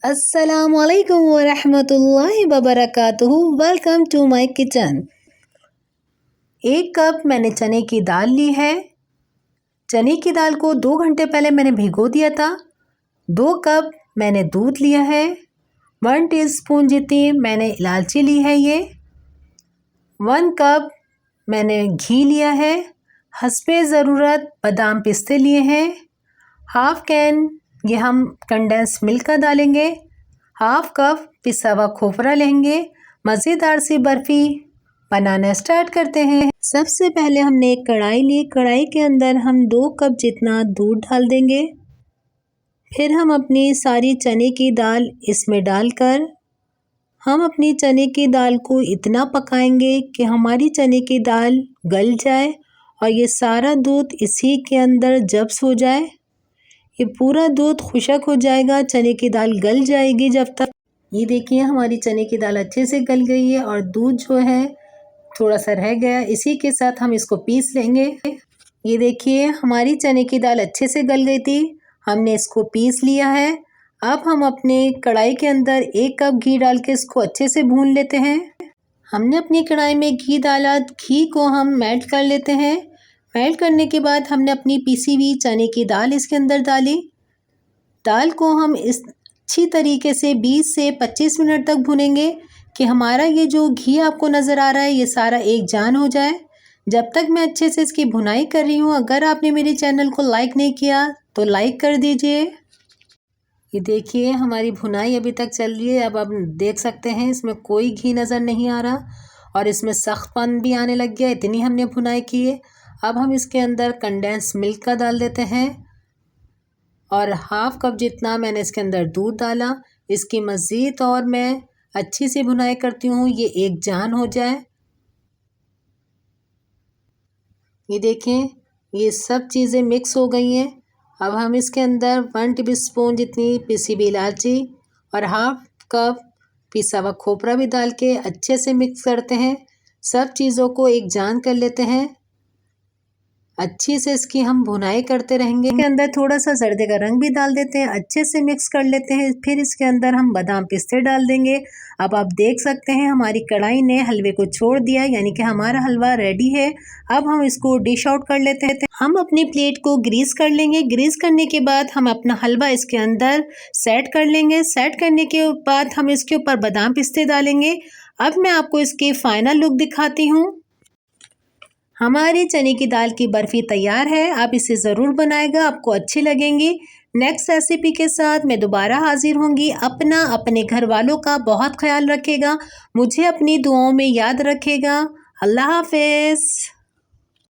अस्सलामुअलैकुम वरहमतुल्लाहि वबरकातुहू। Welcome to my kitchen. 1 cup मैंने चने की दाल ली है। चने की दाल को 2 घंटे पहले मैंने भिगो दिया था। 2 कप मैंने दूध लिया है। 1 टीस्पून जितनी मैंने इलायची ली है। ये 1 कप मैंने घी लिया है। हस्बे ज़रूरत बादाम पिस्ते लिए हैं। हाफ कैन ये हम कंडेंस मिल्क का डालेंगे। हाफ कप पिसा हुआ खोपरा लेंगे। मज़ेदार सी बर्फ़ी बनाना स्टार्ट करते हैं। सबसे पहले हमने एक कढ़ाई ली। कढ़ाई के अंदर हम 2 कप जितना दूध डाल देंगे। फिर हम अपनी सारी चने की दाल इसमें डालकर हम अपनी चने की दाल को इतना पकाएंगे कि हमारी चने की दाल गल जाए और ये सारा दूध इसी के अंदर जब्स हो जाए। ये पूरा दूध खुशक हो जाएगा, चने की दाल गल जाएगी जब तक। ये देखिए हमारी चने की दाल अच्छे से गल गई है और दूध जो है थोड़ा सा रह गया। इसी के साथ हम इसको पीस लेंगे। ये देखिए हमारी चने की दाल अच्छे से गल गई थी, हमने इसको पीस लिया है। अब हम अपने कढ़ाई के अंदर 1 कप घी डाल के इसको अच्छे से भून लेते हैं। हमने अपनी कढ़ाई में घी डाला, घी को हम मेल्ट कर लेते हैं। मेल्ट करने के बाद हमने अपनी पीसी हुई चने की दाल इसके अंदर डाली। दाल को हम इस अच्छी तरीके से 20 से 25 मिनट तक भूनेंगे कि हमारा ये जो घी आपको नज़र आ रहा है ये सारा एक जान हो जाए। जब तक मैं अच्छे से इसकी भुनाई कर रही हूँ, अगर आपने मेरे चैनल को लाइक नहीं किया तो लाइक कर दीजिए। ये देखिए हमारी भुनाई अभी तक चल रही है। अब आप देख सकते हैं इसमें कोई घी नज़र नहीं आ रहा और इसमें सख्तपन भी आने लग गया। इतनी हमने भुनाई की है। अब हम इसके अंदर कंडेंस मिल्क का डाल देते हैं और हाफ कप जितना मैंने इसके अंदर दूध डाला। इसकी मज़ीद और मैं अच्छी सी भुनाई करती हूँ, ये एक जान हो जाए। ये देखें ये सब चीज़ें मिक्स हो गई हैं। अब हम इसके अंदर 1 टीस्पून जितनी पिसी हुई इलायची और हाफ कप पिसा हुआ खोपरा भी डाल के अच्छे से मिक्स करते हैं। सब चीज़ों को एक जान कर लेते हैं। अच्छी से इसकी हम भुनाई करते रहेंगे। इसके अंदर थोड़ा सा जर्दे का रंग भी डाल देते हैं, अच्छे से मिक्स कर लेते हैं। फिर इसके अंदर हम बादाम पिस्ते डाल देंगे। अब आप देख सकते हैं हमारी कढ़ाई ने हलवे को छोड़ दिया, यानी कि हमारा हलवा रेडी है। अब हम इसको डिश आउट कर लेते हैं। हम अपनी प्लेट को ग्रीस कर लेंगे। ग्रीस करने के बाद हम अपना हलवा इसके अंदर सेट कर लेंगे। सेट करने के बाद हम इसके ऊपर बादाम पिस्ते डालेंगे। अब मैं आपको इसकी फाइनल लुक दिखाती हूँ। हमारी चने की दाल की बर्फ़ी तैयार है। आप इसे ज़रूर बनाएगा, आपको अच्छी लगेंगी। नेक्स्ट रेसिपी के साथ मैं दोबारा हाजिर होंगी। अपना अपने घर वालों का बहुत ख्याल रखेगा, मुझे अपनी दुआओं में याद रखेगा। अल्लाह हाफ़िज़।